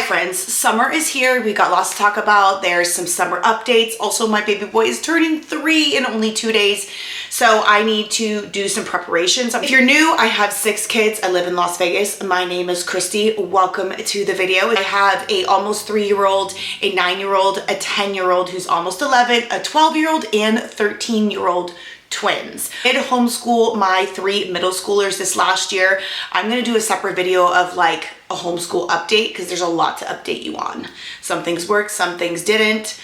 friends, summer is here. We got lots to talk about. There's some summer updates. Also, my baby boy is turning 3 in only 2 days, so I need to do some preparations. If you're new, I have 6 kids. I live in Las Vegas. My name is Christy. Welcome to the video. I have a almost 3-year-old, a 9-year-old, a 10-year-old who's almost 11, a 12-year-old, and 13-year-old twins. I had to homeschool my 3 middle schoolers this last year. I'm gonna do a separate video of like a homeschool update because there's a lot to update you on. Some things worked, some things didn't.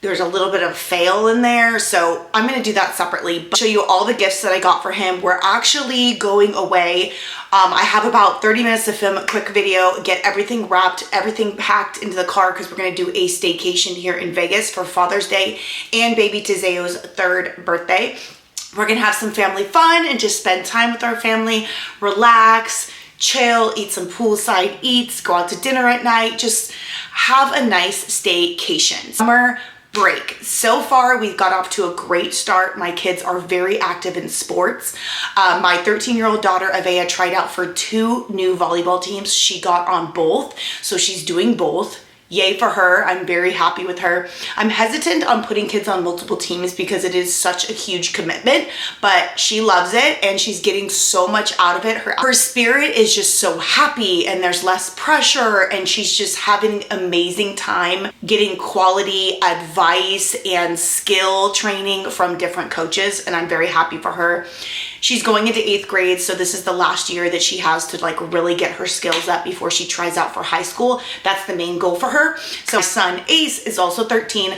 There's a little bit of fail in there, so I'm gonna do that separately. Show you all the gifts that I got for him. We're actually going away. I have about 30 minutes to film a quick video, get everything wrapped, everything packed into the car because we're gonna do a staycation here in Vegas for Father's Day and baby Tazeo's 3rd birthday. We're gonna have some family fun and just spend time with our family, relax, chill, eat some poolside eats, go out to dinner at night, just have a nice staycation. Summer break. So far, we've got off to a great start. My kids are very active in sports. My 13-year-old daughter, Avea, tried out for 2 new volleyball teams. She got on both, so she's doing both. Yay for her. I'm very happy with her. I'm hesitant on putting kids on multiple teams because it is such a huge commitment, but she loves it and she's getting so much out of it. Her spirit is just so happy and there's less pressure and she's just having an amazing time getting quality advice and skill training from different coaches, and I'm very happy for her. She's going into 8th grade, so this is the last year that she has to like really get her skills up before she tries out for high school. That's the main goal for her. So my son Ace is also 13.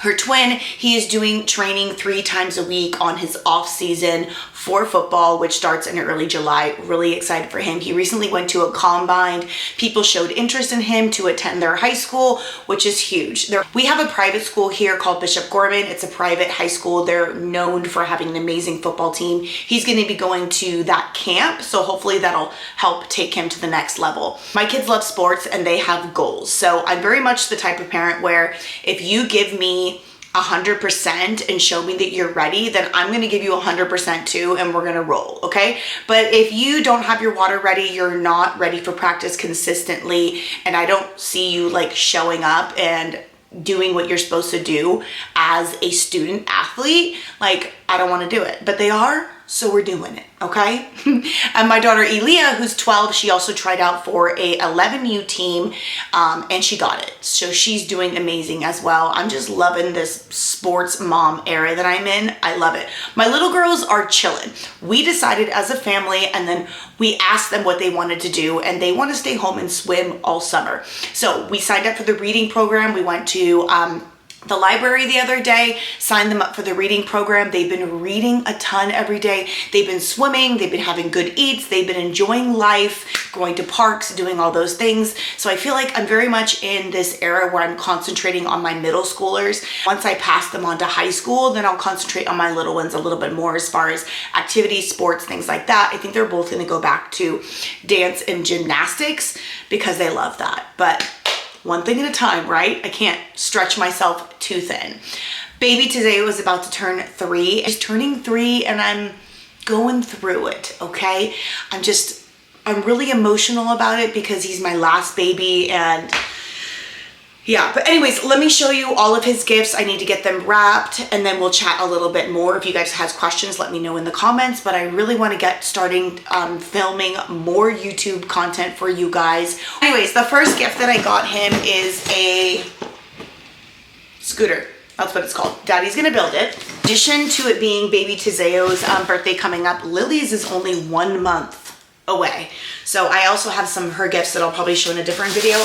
Her twin, he is doing training 3 times a week on his off season for football, which starts in early July. Really excited for him. He recently went to a combine. People showed interest in him to attend their high school, which is huge. We have a private school here called Bishop Gorman. It's a private high school. They're known for having an amazing football team. He's going to be going to that camp, so hopefully that'll help take him to the next level. My kids love sports and they have goals. So I'm very much the type of parent where if you give me 100% and show me that you're ready, then I'm going to give you 100% too, and we're going to roll, okay? But if you don't have your water ready, you're not ready for practice consistently, and I don't see you like showing up and doing what you're supposed to do as a student athlete, like I don't want to do it, but they are, so we're doing it, okay? And my daughter Elia, who's 12, she also tried out for a 11U team and she got it. So she's doing amazing as well. I'm just loving this sports mom era that I'm in. I love it. My little girls are chilling. We decided as a family and then we asked them what they wanted to do and they want to stay home and swim all summer. So we signed up for the reading program. We went to the library the other day, signed them up for the reading program. They've been reading a ton every day. They've been swimming, they've been having good eats, they've been enjoying life, going to parks, doing all those things. So I feel like I'm very much in this era where I'm concentrating on my middle schoolers. Once I pass them on to high school, then I'll concentrate on my little ones a little bit more as far as activities, sports, things like that. I think they're both gonna go back to dance and gymnastics because they love that. But one thing at a time, right? I can't stretch myself too thin. Baby Tazeo is about to turn 3. He's turning 3 and I'm going through it, okay? I'm really emotional about it because he's my last baby and yeah, but anyways, let me show you all of his gifts. I need to get them wrapped and then we'll chat a little bit more. If you guys have questions, let me know in the comments, but I really want to get starting filming more YouTube content for you guys. Anyways, the first gift that I got him is a scooter. That's what it's called. Daddy's gonna build it. In addition to it being baby Tazeo's birthday coming up, Lily's is only 1 month away. So I also have some of her gifts that I'll probably show in a different video.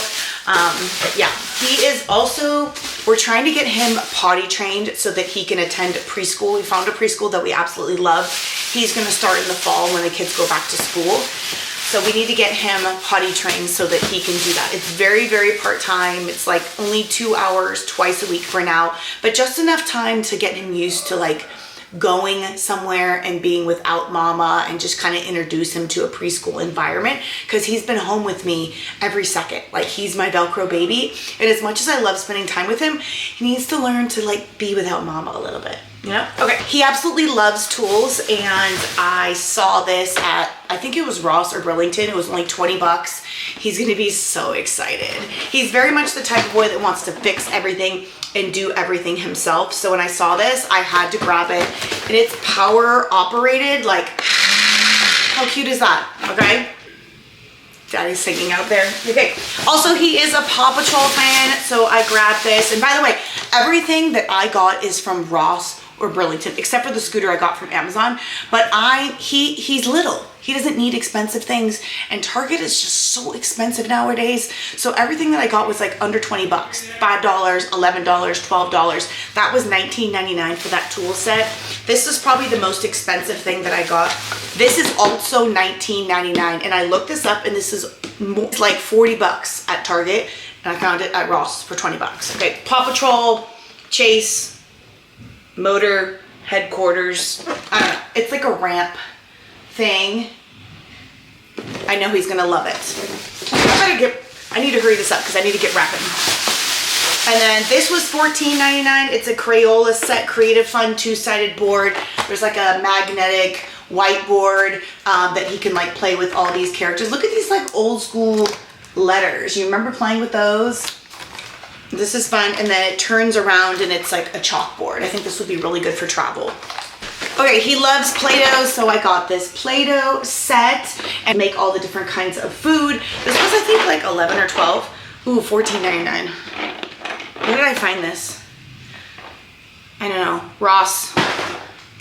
Yeah, he is also, we're trying to get him potty trained so that he can attend preschool. We found a preschool that we absolutely love. He's gonna start in the fall when the kids go back to school. So we need to get him potty trained so that he can do that. It's very, very part-time. It's like only 2 hours twice a week for now, but just enough time to get him used to like going somewhere and being without mama and just kind of introduce him to a preschool environment because he's been home with me every second. Like he's my Velcro baby. And as much as I love spending time with him, he needs to learn to like be without mama a little bit. Yeah. Okay. He absolutely loves tools, and I saw this at, I think it was Ross or Burlington. It was only 20 bucks. He's going to be so excited. He's very much the type of boy that wants to fix everything and do everything himself. So when I saw this, I had to grab it, and it's power operated. Like, how cute is that? Okay. Daddy's singing out there. Okay. Also, he is a Paw Patrol fan, so I grabbed this. And by the way, everything that I got is from Ross or Burlington, except for the scooter I got from Amazon. But he's little. He doesn't need expensive things, and Target is just so expensive nowadays. So everything that I got was like under 20 bucks, $5, $11, $12. That was $19.99 for that tool set. This is probably the most expensive thing that I got. This is also $19.99, and I looked this up, and this is like 40 bucks at Target, and I found it at Ross for 20 bucks. Okay, Paw Patrol, Chase, motor, headquarters. I don't know. It's like a ramp thing. I know he's gonna love it. I need to hurry this up because I need to get wrapping. And then this was $14.99. It's a Crayola set, Creative Fun 2-sided board. There's like a magnetic whiteboard that he can like play with all these characters. Look at these like old school letters. You remember playing with those? This is fun, and then it turns around and it's like a chalkboard. I think this would be really good for travel. Okay, he loves Play-Doh, so I got this Play-Doh set and make all the different kinds of food. This was, I think, like 11 or 12. Ooh, $14.99. Where did I find this? I don't know. Ross.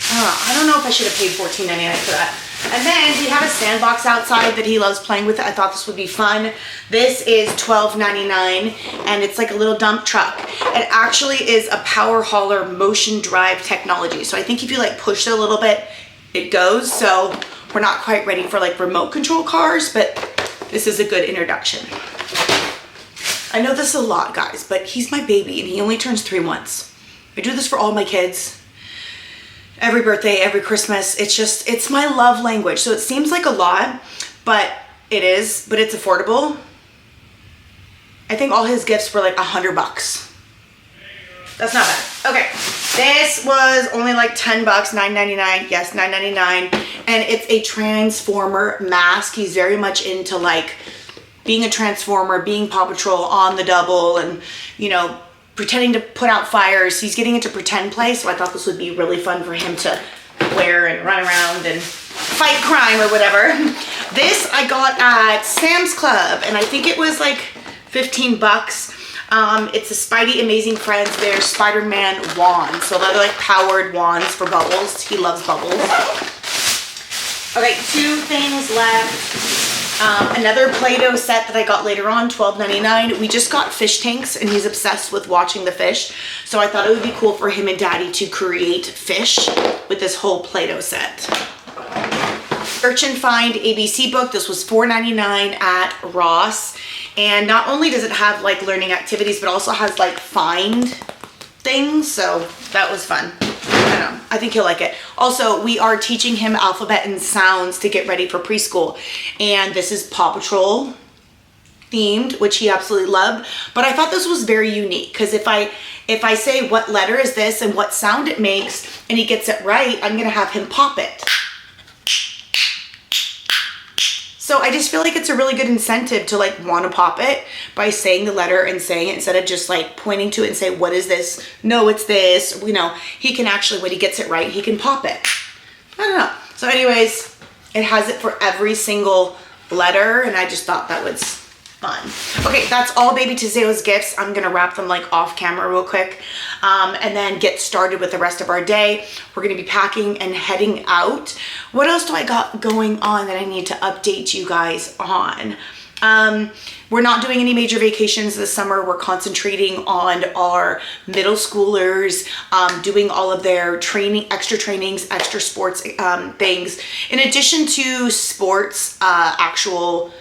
I don't know if I should have paid $14.99 for that. And then we have a sandbox outside that he loves playing with. I thought this would be fun. This is $12.99, and it's like a little dump truck. It actually is a power hauler motion drive technology. So I think if you like push it a little bit, it goes. So we're not quite ready for like remote control cars, but this is a good introduction. I know this is a lot, guys, but he's my baby, and he only turns 3 months. I do this for all my kids. Every birthday, every Christmas. It's my love language. So it seems like a lot, but it is, but it's affordable. I think all his gifts were like $100 bucks. That's not bad. Okay, this was only like 10 bucks, $9.99. Yes, $9.99. And it's a Transformer mask. He's very much into like being a Transformer, being Paw Patrol on the double, and you know, pretending to put out fires. He's getting into pretend play, so I thought this would be really fun for him to wear and run around and fight crime or whatever. This I got at Sam's Club, and I think it was like 15 bucks. It's a Spidey Amazing Friends. They're Spider-Man wands, so they're like powered wands for Bubbles. He loves Bubbles. Okay, 2 things left. Another Play-Doh set that I got later on, $12.99. We just got fish tanks, and he's obsessed with watching the fish. So I thought it would be cool for him and Daddy to create fish with this whole Play-Doh set. Search and Find ABC book. This was $4.99 at Ross. And not only does it have like learning activities, but also has like find things. So that was fun. I don't know. I think he'll like it. Also, we are teaching him alphabet and sounds to get ready for preschool. And this is Paw Patrol themed, which he absolutely loved. But I thought this was very unique, because if I say what letter is this and what sound it makes, and he gets it right, I'm gonna have him pop it. So I just feel like it's a really good incentive to like want to pop it by saying the letter and saying it instead of just like pointing to it and say, what is this? No, it's this. You know, he can actually, when he gets it right, he can pop it. I don't know. So anyways, it has it for every single letter, and I just thought that was fun. Okay, that's all baby Tazeo's gifts. I'm gonna wrap them like off camera real quick, and then get started with the rest of our day. We're gonna be packing and heading out. What else do I got going on that I need to update you guys on? We're not doing any major vacations this summer. We're concentrating on our middle schoolers, doing all of their training, extra trainings, extra sports things. In addition to sports, actual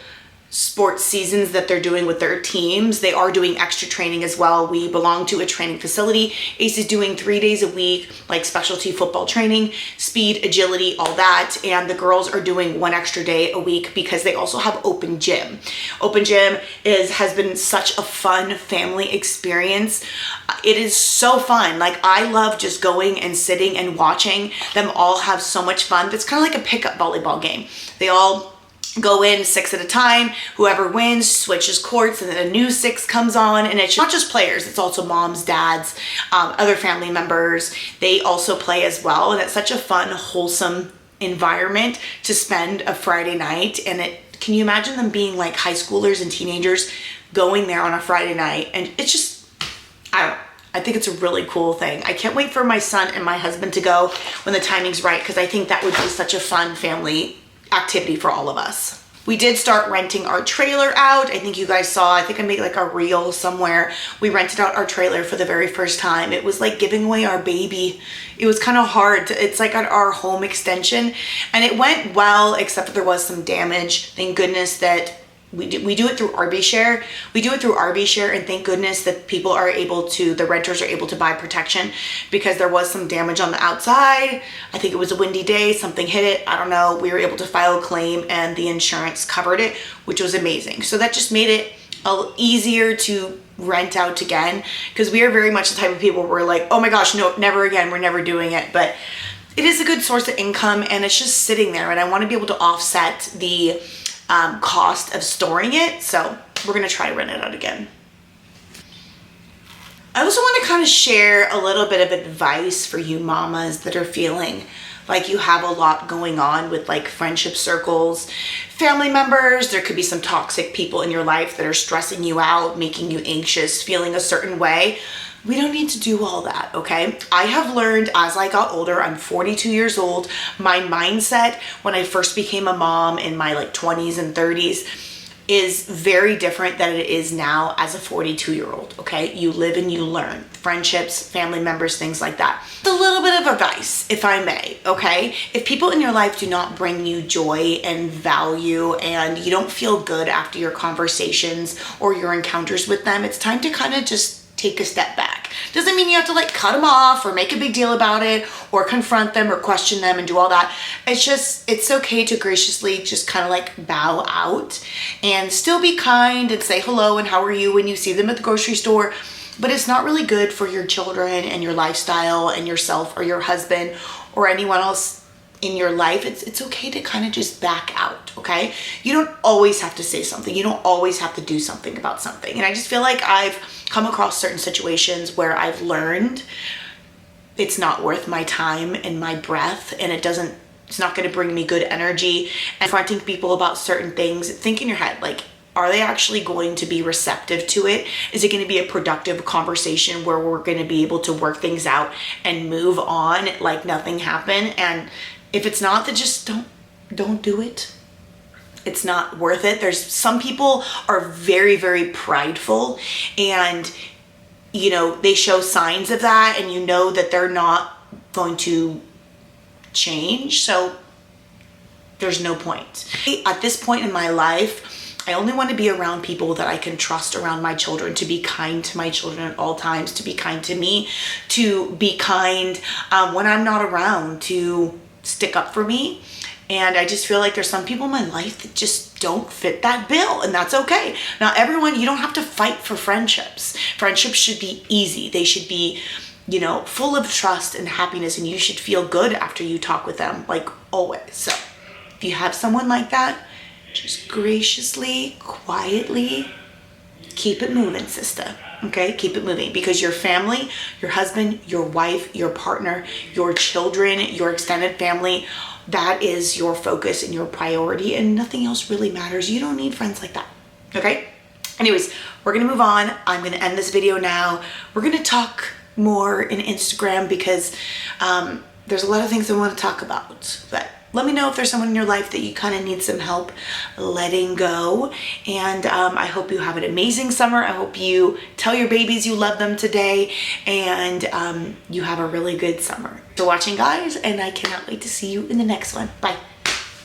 sports seasons that they're doing with their teams, they are doing extra training as well. We belong to a training facility. Ace is doing 3 days a week, like specialty football training, speed, agility, all that. And the girls are doing 1 extra day a week because they also have open gym. Open gym has been such a fun family experience. It is so fun. Like, I love just going and sitting and watching them all have so much fun. It's kind of like a pickup volleyball game. They all go in 6 at a time. Whoever wins switches courts, and then a new 6 comes on. And it's not just players, it's also moms, dads, other family members. They also play as well. And it's such a fun, wholesome environment to spend a Friday night. And can you imagine them being like high schoolers and teenagers going there on a Friday night? And it's just, I think it's a really cool thing. I can't wait for my son and my husband to go when the timing's right, because I think that would be such a fun family activity for all of us. We did start renting our trailer out. I think you guys saw, I think I made like a reel somewhere. We rented out our trailer for the very first time. It was like giving away our baby. It was kind of hard. It's like our home extension, and it went well, except that there was some damage. Thank goodness that we do it through RV Share. We do it through RV Share, and thank goodness that the renters are able to buy protection, because there was some damage on the outside. I think it was a windy day, something hit it, I don't know. We were able to file a claim and the insurance covered it, which was amazing. So that just made it a little easier to rent out again, because we are very much the type of people where we're like, oh my gosh, no, never again, we're never doing it. But it is a good source of income, and it's just sitting there, and I want to be able to offset the cost of storing it. So we're gonna try to rent it out again. I also want to kind of share a little bit of advice for you mamas that are feeling like you have a lot going on with like friendship circles, family members. There could be some toxic people in your life that are stressing you out, making you anxious, feeling a certain way. We don't need to do all that, okay? I have learned as I got older, I'm 42 years old, my mindset when I first became a mom in my like 20s and 30s is very different than it is now as a 42-year-old, okay? You live and you learn. Friendships, family members, things like that. A little bit of advice, if I may, okay? If people in your life do not bring you joy and value, and you don't feel good after your conversations or your encounters with them, it's time to kind of just take a step back. Doesn't mean you have to like cut them off or make a big deal about it or confront them or question them and do all that. It's okay to graciously just kind of like bow out and still be kind and say hello and how are you when you see them at the grocery store. But it's not really good for your children and your lifestyle and yourself or your husband or anyone else in your life. It's okay to kind of just back out, okay? You don't always have to say something. You don't always have to do something about something. And I just feel like I've come across certain situations where I've learned it's not worth my time and my breath, and it's not going to bring me good energy. And confronting people about certain things, think in your head, like, are they actually going to be receptive to it? Is it going to be a productive conversation where we're going to be able to work things out and move on like nothing happened? And if it's not, then just don't do it. It's not worth it. There's some people are very, very prideful, and you know, they show signs of that, and you know that they're not going to change. So there's no point. At this point in my life, I only want to be around people that I can trust around my children, to be kind to my children at all times, to be kind to me, to be kind when I'm not around, to stick up for me. And I just feel like there's some people in my life that just don't fit that bill, and that's okay. Now, everyone, you don't have to fight for friendships. Friendships should be easy. They should be, you know, full of trust and happiness, and you should feel good after you talk with them, like always. So if you have someone like that, just graciously, quietly keep it moving, sister. Okay, keep it moving, because your family, your husband, your wife, your partner, your children, your extended family, that is your focus and your priority, and nothing else really matters. You don't need friends like that. Okay? Anyways, we're gonna move on. I'm gonna end this video now. We're gonna talk more in Instagram, because there's a lot of things I want to talk about. But let me know if there's someone in your life that you kind of need some help letting go. And I hope you have an amazing summer. I hope you tell your babies you love them today, and you have a really good summer. Thanks for watching, guys, and I cannot wait to see you in the next one. Bye.